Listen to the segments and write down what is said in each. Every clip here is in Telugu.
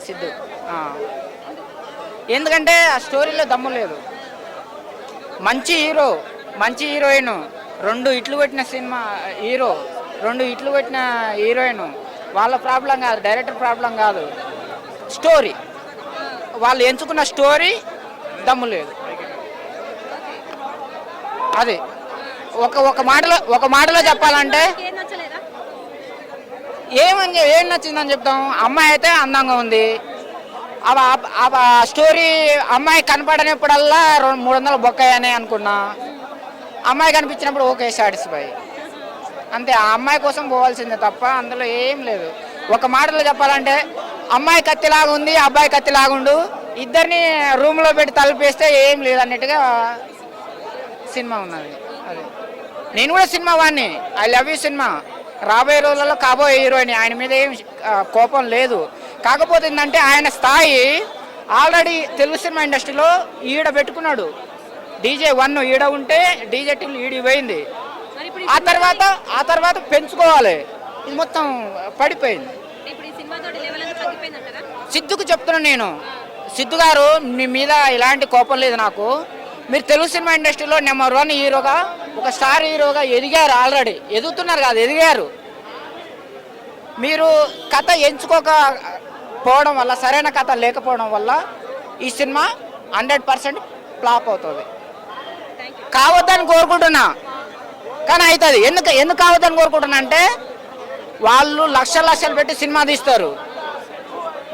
సిద్ధు. ఆ. ఎందుకంటే ఆ స్టోరీలో దమ్ము లేదు. మంచి హీరో, మంచి హీరోయిన్, 2 ఇట్లు కొట్టిన సినిమా హీరో, 2 ఇట్లు కొట్టిన హీరోయిన్. వాళ్ళ ప్రాబ్లం కాదు, డైరెక్టర్ ప్రాబ్లం కాదు, స్టోరీ. వాళ్ళు ఎంచుకున్న స్టోరీ దమ్ము లేదు. అది ఒక మాటలో చెప్పాలంటే ఏం నచ్చిందని చెప్తాం. అమ్మాయి అయితే అందంగా ఉంది. ఆ స్టోరీ అమ్మాయి కనపడనప్పుడల్లా 300 బొక్కాయని అనుకున్నా. అమ్మాయి కనిపించినప్పుడు ఓకే, సాటిస్ఫై. అంతే, ఆ అమ్మాయి కోసం పోవాల్సిందే తప్ప అందులో ఏం లేదు. ఒక మాటలో చెప్పాలంటే అమ్మాయి కత్తిలాగా ఉంది, అబ్బాయి కత్తిలాగుండు, ఇద్దరిని రూమ్లో పెట్టి తలుపేస్తే ఏం లేదు అన్నట్టుగా సినిమా ఉన్నది. అది నేను కూడా సినిమా వాడిని, ఐ లవ్ యూ సినిమా. రాబోయే రోజులలో కాబోయే హీరోయిన్, ఆయన మీద ఏం కోపం లేదు. కాకపోతే ఏంటంటే ఆయన స్థాయి ఆల్రెడీ తెలుగు సినిమా ఇండస్ట్రీలో ఈడ పెట్టుకున్నాడు. డీజే 1 ఈడ ఉంటే డీజే 2 ఈడి పోయింది. ఆ తర్వాత పెంచుకోవాలి. ఇది మొత్తం పడిపోయింది. సిద్ధుకు చెప్తున్నాను నేను, సిద్ధు గారు మీ మీద ఇలాంటి కోపం లేదు నాకు. మీరు తెలుగు సినిమా ఇండస్ట్రీలో నెంబర్ 1 హీరోగా, ఒక స్టార్ హీరోగా ఎదిగారు. ఆల్రెడీ ఎదుగుతున్నారు కాదు, ఎదిగారు. మీరు కథ ఎంచుకోకపోవడం వల్ల, సరైన కథ లేకపోవడం వల్ల ఈ సినిమా 100% ఫ్లాప్ అవుతుంది. కావద్దని కోరుకుంటున్నా, కానీ అవుతుంది. ఎందుకు కావద్దని కోరుకుంటున్నా అంటే వాళ్ళు లక్షలు పెట్టి సినిమా తీస్తారు.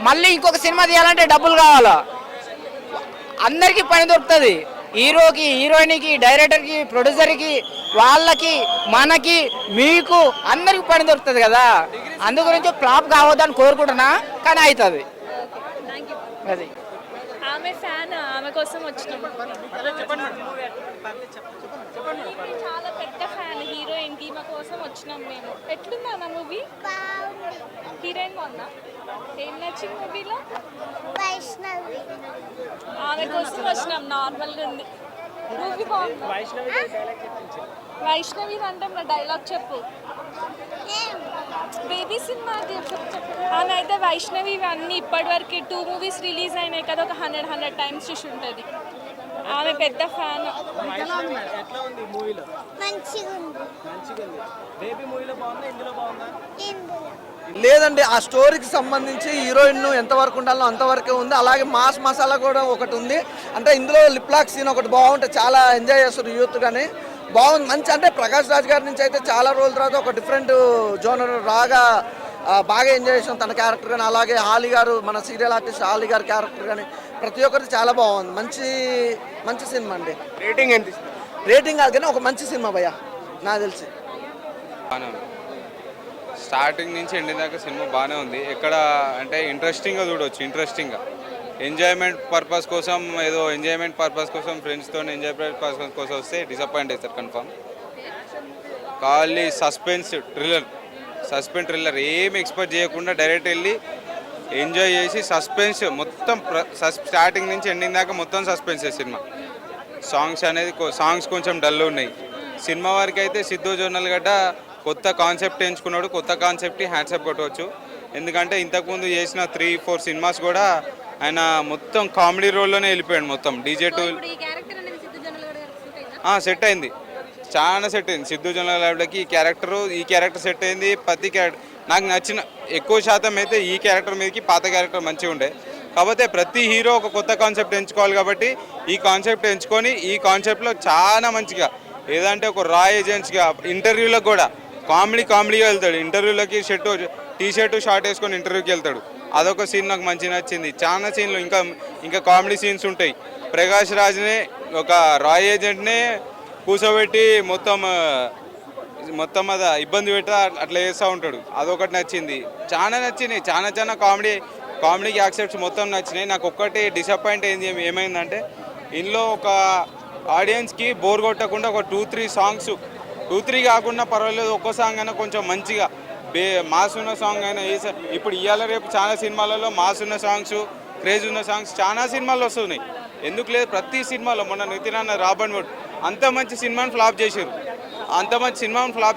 మళ్ళీ ఇంకొక సినిమా తీయాలంటే డబ్బులు కావాలా. అందరికీ పని దొరుకుతుంది, హీరోకి, హీరోయిన్కి, డైరెక్టర్కి, ప్రొడ్యూసర్కి, వాళ్ళకి, మనకి, మీకు అందరికి పని దొరుకుతుంది కదా. అందు గురించి ఫ్లాప్ కావద్దని కోరుకుంటున్నా, కానీ అవుతుంది. అది ఆమె ఫ్యాన్, ఆమె కోసం వచ్చినాం. చాలా పెద్ద ఫ్యాన్ హీరోయిన్ కి, మా కోసం వచ్చినాం మేము. ఎట్లుందా నా మూవీ? హీరోయిన్ బాగుందా? ఏం నచ్చింది మూవీలో? వైష్ణవి. ఆమె కోసం వచ్చినాం. నార్మల్గా ఉంది మూవీ. బాగుంది. వైష్ణవి అంటే నా డైలాగ్ చెప్పు. బేబీ సినిమా ఆమె అయితే వైష్ణవి అన్ని ఇప్పటివరకు 2 మూవీస్ రిలీజ్ అయినాయి కదా, ఒక 100 టైమ్స్ చూసి ఉంటుంది. ఆమె పెద్ద ఫ్యాన్. లేదండి, ఆ స్టోరీకి సంబంధించి హీరోయిన్ ఎంతవరకు ఉండాలో అంతవరకే ఉంది. అలాగే మాస్ మసాలా కూడా ఒకటి ఉంది. అంటే ఇందులో లిప్లాక్ సీన్ ఒకటి బాగుంటుంది, చాలా ఎంజాయ్ చేస్తారు యూత్. కానీ బాగుంది, మంచి. అంటే ప్రకాష్ రాజ్ గారి నుంచి అయితే చాలా రోజుల తర్వాత ఒక డిఫరెంట్ జోనర్ రాగా బాగా ఎంజాయ్ చేసాం తన క్యారెక్టర్ కానీ. అలాగే హాలి గారు, మన సీరియల్ ఆర్టిస్ట్ హాలి గారి క్యారెక్టర్ కానీ ప్రతి ఒక్కరికి చాలా బాగుంది. మంచి సినిమా అండి. రేటింగ్ ఎంత? రేటింగ్ కాదు కానీ ఒక మంచి సినిమా భయ్యా, నాకు తెలిసి. స్టార్టింగ్ నుంచి ఎండింగ్ దాకా సినిమా బాగానే ఉంది. ఎక్కడ అంటే ఇంట్రెస్టింగ్గా చూడవచ్చు. ఇంట్రెస్టింగ్గా ఎంజాయ్మెంట్ పర్పస్ కోసం, ఏదో ఎంజాయ్మెంట్ పర్పస్ కోసం, ఫ్రెండ్స్తో ఎంజాయ్మెంట్ పర్పస్ కోసం వస్తే డిసప్పాయింట్ అవుతారు కన్ఫర్మ్. ఖాళీ సస్పెన్స్ థ్రిల్లర్ ఏం ఎక్స్పెక్ట్ చేయకుండా డైరెక్ట్ వెళ్ళి ఎంజాయ్ చేసి సస్పెన్స్ మొత్తం స్టార్టింగ్ నుంచి ఎండింగ్ దాకా మొత్తం సస్పెన్సే సినిమా. సాంగ్స్ కొంచెం డల్ ఉన్నాయి. సినిమా వరకు అయితే సిద్ధు జొన్నలగడ్డ కొత్త కాన్సెప్ట్ ఎంచుకున్నాడు. కొత్త కాన్సెప్ట్ని హ్యాట్సప్ కొట్టవచ్చు. ఎందుకంటే ఇంతకుముందు చేసిన 3-4 సినిమాస్ కూడా ఆయన మొత్తం కామెడీ రోల్లోనే వెళ్ళిపోయాడు. మొత్తం డీజే 2 సెట్ అయింది, చాలా సెట్ అయింది. సిద్ధు జొన్నలగడ్డకి ఈ క్యారెక్టర్ సెట్ అయింది. ప్రతి క్యారెక్టర్ నాకు నచ్చిన ఎక్కువ శాతం అయితే ఈ క్యారెక్టర్ మీదకి పాత క్యారెక్టర్ మంచిగా ఉండే. కాకపోతే ప్రతి హీరో ఒక కొత్త కాన్సెప్ట్ ఎంచుకోవాలి కాబట్టి ఈ కాన్సెప్ట్ ఎంచుకొని ఈ కాన్సెప్ట్లో చాలా మంచిగా, ఏదంటే ఒక రా ఏజెంట్స్గా ఇంటర్వ్యూలకు కూడా కామెడీగా వెళ్తాడు. ఇంటర్వ్యూలకి టీ-షర్ట్ షార్ట్ వేసుకొని ఇంటర్వ్యూకి వెళ్తాడు. అదొక సీన్ నాకు మంచిగా నచ్చింది. చాలా సీన్లు ఇంకా కామెడీ సీన్స్ ఉంటాయి. ప్రకాష్ రాజ్నే ఒక రా ఏజెంట్నే కూర్చోబెట్టి మొత్తం అది ఇబ్బంది పెట్ట అట్లా చేస్తూ ఉంటాడు. అదొకటి నచ్చింది. చాలా నచ్చినాయి, చాలా కామెడీ యాక్సెప్ట్స్ మొత్తం నచ్చినాయి. నాకు ఒక్కటి డిసప్పాయింట్ ఏమైందంటే ఇందులో ఒక ఆడియన్స్కి బోర్ కొట్టకుండా ఒక 2-3 సాంగ్స్, 2-3 కాకుండా పర్వాలేదు, ఒక్కో సాంగ్ అయినా కొంచెం మంచిగా మాస్ ఉన్న సాంగ్ అయినా ఇప్పుడు ఇవాళ రేపు చాలా సినిమాలలో మాస్ ఉన్న సాంగ్స్, క్రేజ్ ఉన్న సాంగ్స్ చాలా సినిమాలు వస్తున్నాయి. ఎందుకు లేదు, ప్రతి సినిమాలో మొన్న నితిన్ అన్న రాబర్ట్ మూడ్ అంత మంచి సినిమాని ఫ్లాప్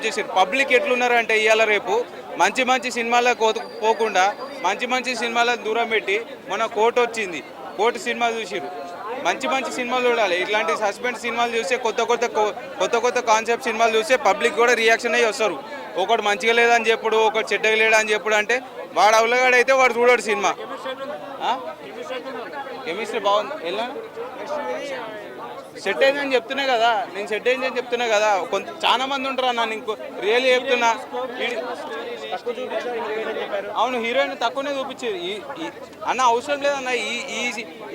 చేశారు. పబ్లిక్ ఎట్లున్నారు అంటే ఇవాళ రేపు మంచి సినిమాలకు పోకుండా మంచి మంచి సినిమాలను దూరం పెట్టి మొన్న కోర్టు వచ్చింది, కోర్టు సినిమా చూసిరు. మంచి మంచి సినిమాలు చూడాలి. ఇట్లాంటి సస్పెన్స్ సినిమాలు చూస్తే కొత్త కొత్త కాన్సెప్ట్ సినిమాలు చూస్తే పబ్లిక్ కూడా రియాక్షన్ అయ్యి వస్తారు. ఒకటి మంచిగా లేదని చెప్పుడు, ఒకటి చెడ్డగా లేదని చెప్పుడు అంటే వాడు అవలగాడైతే వాడు చూడడు సినిమా. కెమిస్ట్రీ బాగుంది. ఎలా సెట్ అయిందని చెప్తున్నా కదా, నేను సెట్ అయిందని చెప్తున్నా కదా. చాలా మంది ఉంటారు అన్న, నీకు రియల్లీ చెప్తున్నా. అవును, హీరోయిన్ తక్కువనే చూపించేది అన్న. అవసరం లేదన్న,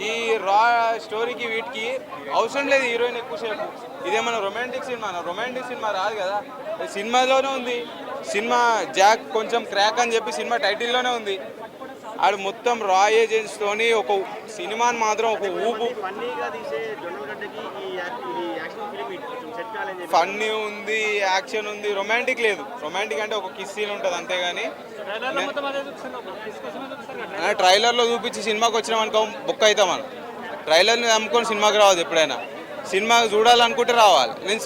ఈ రా స్టోరీకి వీటికి అవసరం లేదు హీరోయిన్ ఎక్కువసేపు. ఇదేమన్నా రొమాంటిక్ సినిమా రాదు కదా. సినిమాలోనే ఉంది. సినిమా జాక్ కొంచెం క్రాక్ అని చెప్పి సినిమా టైటిల్లోనే ఉంది. ఆడు మొత్తం రా ఏజెన్సీతోని ఒక సినిమాని మాత్రం ఒక ఊపు. ఫన్నీ ఉంది, యాక్షన్ ఉంది, రొమాంటిక్ లేదు. రొమాంటిక్ అంటే ఒక కిస్ సీన్ ఉంటుంది అంతేగాని ట్రైలర్లో చూపించి సినిమాకి వచ్చినాం అనుకో బుక్ అవుతాం. మనం ట్రైలర్ని నమ్ముకొని సినిమాకి రావద్దు. ఎప్పుడైనా సినిమా చూడాలనుకుంటే రావాలి. నేను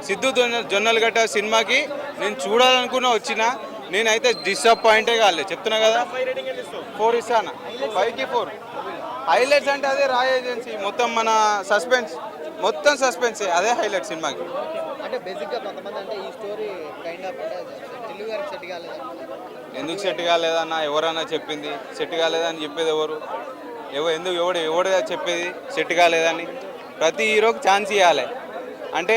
సిద్ధు జొన్నలగడ్డ సినిమాకి నేను చూడాలనుకున్నా వచ్చినా, నేనైతే డిసప్పాయింటే కాలేదు. చెప్తున్నా కదా, 4 ఇస్తాను. 5కి 4. హైలైట్స్ అంటే అదే రా ఏజెన్సీ, మొత్తం మన మొత్తం సస్పెన్సే, అదే హైలైట్ సినిమాకి. అంటే బేసిక్గా కొంతమంది అంటే ఈ స్టోరీ కైండ్ ఆఫ్ తెలుగు గారికి సెట్ కాలేదు. ఎందుకు సెట్ కాలేదన్న? ఎవరన్నా చెప్పింది సెట్ కాలేదని చెప్పేది ఎవరు? ఎవడు చెప్పేది సెట్ కాలేదని? ప్రతి హీరోకి ఛాన్స్ ఇవ్వాలి. అంటే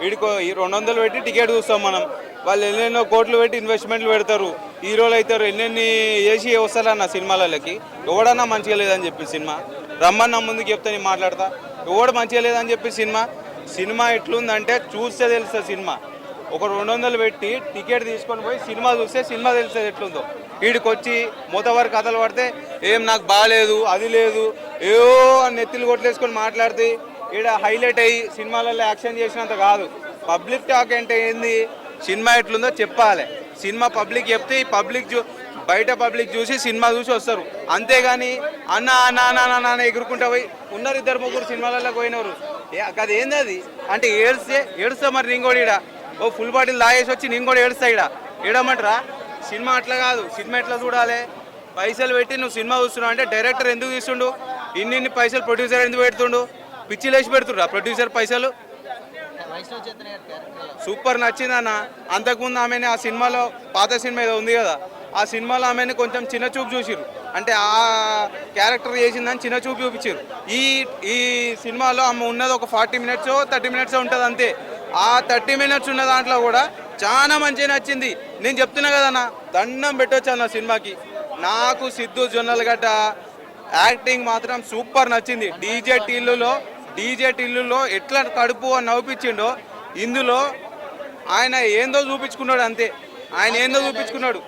వీడికో 200 పెట్టి టికెట్ చూస్తాం మనం. వాళ్ళు ఎన్నెన్నో కోట్లు పెట్టి ఇన్వెస్ట్మెంట్లు పెడతారు, హీరోలు అవుతారు, ఎన్నెన్ని వేసి వస్తారన్న సినిమాలకి. ఎవడన్నా మంచిగా లేదని చెప్పి సినిమా రమ్మన్న ముందుకు చెప్తే నేను మాట్లాడతా. ఎవడు మంచిగా లేదని చెప్పి సినిమా ఎట్లుందంటే చూస్తే తెలుస్తుంది. సినిమా ఒక 200 పెట్టి టికెట్ తీసుకొని పోయి సినిమా చూస్తే సినిమా తెలుస్తుంది ఎట్లుందో. వీడికి వచ్చి మూతవారి కథలు పడితే ఏం నాకు బాగాలేదు, అది లేదు, ఏవో నెత్తిలు కొట్లేసుకొని మాట్లాడితే ఈడ హైలైట్ అయ్యి సినిమాలలో యాక్షన్ చేసినంత కాదు. పబ్లిక్ టాక్ అంటే ఏంది, సినిమా ఎట్లుందో చెప్పాలి. సినిమా పబ్లిక్ చెప్తే ఈ బయట పబ్లిక్ చూసి సినిమా చూసి వస్తారు. అంతేగాని అన్న ఎగురుకుంటా పోయి ఉన్నారు 2-3 సినిమాలలో పోయినವರು. అది ఏంది అది అంటే ఏడుస్తా మరి నేను కూడా ఈడ ఓ ఫుల్ బాటిల్ లాగేసి వచ్చి నేను కూడా ఏడుస్తా ఏడమంటారా? సినిమా అట్లా కాదు. సినిమా ఎట్లా చూడాలి? పైసలు పెట్టి నువ్వు సినిమా చూస్తున్నావు అంటే డైరెక్టర్ ఎందుకు తీస్తుండు? ఇన్ని పైసలు ప్రొడ్యూసర్ ఎందుకు పెడుతుండు? పిచ్చిలు వేసి పెడుతుండ్రా ప్రొడ్యూసర్ పైసలు. సూపర్ నచ్చింది అన్న. అంతకుముందు ఆమెని ఆ సినిమాలో పాత సినిమా ఏదో ఉంది కదా, ఆ సినిమాలో ఆమెని కొంచెం చిన్న చూపు చూసిరు. అంటే ఆ క్యారెక్టర్ చేసిందని చిన్న చూపు చూపించారు. ఈ సినిమాలో ఆమె ఉన్నది ఒక 40 మినిట్స్ 30 మినిట్స్ ఉంటుంది అంతే. ఆ 30 మినిట్స్ ఉన్న దాంట్లో కూడా చాలా మంచిగా నచ్చింది. నేను చెప్తున్నా కదన్నా, దండం పెట్టొచ్చు అన్న సినిమాకి. నాకు సిద్ధు జొన్నలగడ్డ యాక్టింగ్ మాత్రం సూపర్ నచ్చింది. డీజే టిల్లులో ఎట్లా కడుపు అని నవ్వుపించిండో ఇందులో ఆయన ఏందో చూపించుకున్నాడు అంతే. ఆయన ఏందో చూపించుకున్నాడు.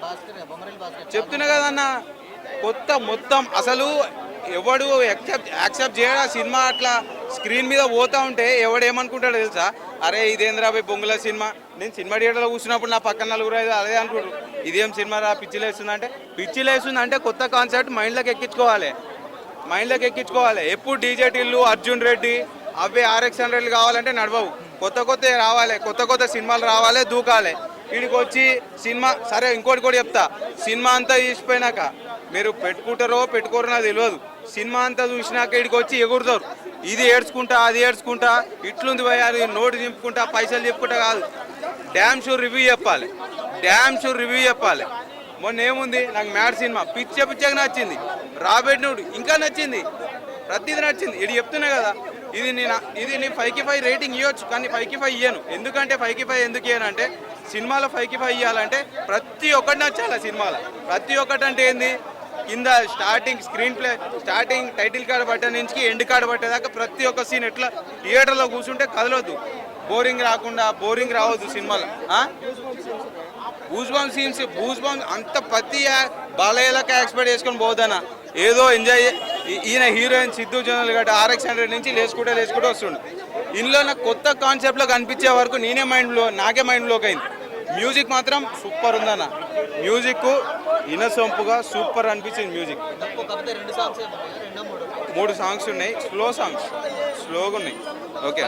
చెప్తున్నా కదన్న, కొత్త మొత్తం అసలు ఎవడు యాక్సెప్ట్ చేయడా సినిమా అట్లా స్క్రీన్ మీద పోతా ఉంటే ఎవడేమనుకుంటాడో తెలుసా? అరే ఇదేంద్రాబాయ్ బొంగుల సినిమా. నేను సినిమా థియేటర్లో కూర్చున్నప్పుడు నా పక్కన 4-5 అదే అనుకుంటారు, ఇదేం సినిమా రా పిచ్చిలేస్తుందంటే కొత్త కాన్సెప్ట్ మైండ్లోకి ఎక్కించుకోవాలి. ఎప్పుడు డీజే టిల్లు, అర్జున్ రెడ్డి అవే RX 100 కావాలంటే నడవవు. కొత్త రావాలి, కొత్త సినిమాలు రావాలి, దూకాలి. వీడికి వచ్చి సినిమా సరే. ఇంకోటి కూడా చెప్తా, సినిమా అంతా తీసిపోయినాక మీరు పెట్టుకోరో నాకు తెలియదు. సినిమా అంతా చూసినాక వీడికి వచ్చి ఎగురుతారు. ఇది ఏడ్చుకుంటా అది ఏడ్చుకుంటా ఇట్లుంది పోయాలి, నోటు చింపుకుంటా పైసలు చెప్పుకుంటా కాదు. డ్యామ్ షూర్ రివ్యూ చెప్పాలి. మొన్న ఏముంది, నాకు మ్యాడ్ సినిమా పిచ్చగా నచ్చింది. రాబెట్ నోడు ఇంకా నచ్చింది. ప్రతిదీ నచ్చింది. ఇది చెప్తున్నా కదా, ఇది నేను 5కి 5 రేటింగ్ ఇవ్వచ్చు, కానీ 5కి 5 ఇయ్యను. ఎందుకంటే 5కి 5 ఎందుకు ఇయ్యను అంటే, సినిమాలో 5కి 5 ఇవ్వాలంటే ప్రతి ఒక్కటి నచ్చాలి. సినిమాలో ప్రతి ఒక్కటి అంటే ఏంది, కింద screen play starting title card పట్టే నుంచి ఎండ్ కార్డు పట్టేదాకా ప్రతి ఒక్క సీన్ ఎట్లా థియేటర్లో కూర్చుంటే కదలొద్దు, బోరింగ్ రావద్దు సినిమాలో. బూజ్బాంబ్ అంత ప్రతి బాలయ్యలకి ఎక్స్పెక్ట్ చేసుకొని పోదన్నా. ఏదో ఎంజాయ్. ఈయన హీరోయిన్ సిద్ధు జొన్నలగడ్డ RX 100 నుంచి లేచుకుంటే వస్తుండు. ఇందులో నాకు కొత్త కాన్సెప్ట్లో కనిపించే వరకు నాకే మైండ్ బ్లోక్ అయింది. మ్యూజిక్ మాత్రం సూపర్ ఉందన్న. మ్యూజిక్ ఇనసొంపుగా సూపర్ అనిపించింది. మ్యూజిక్ 3 సాంగ్స్ ఉన్నాయి, స్లోగా ఉన్నాయి. ఓకే.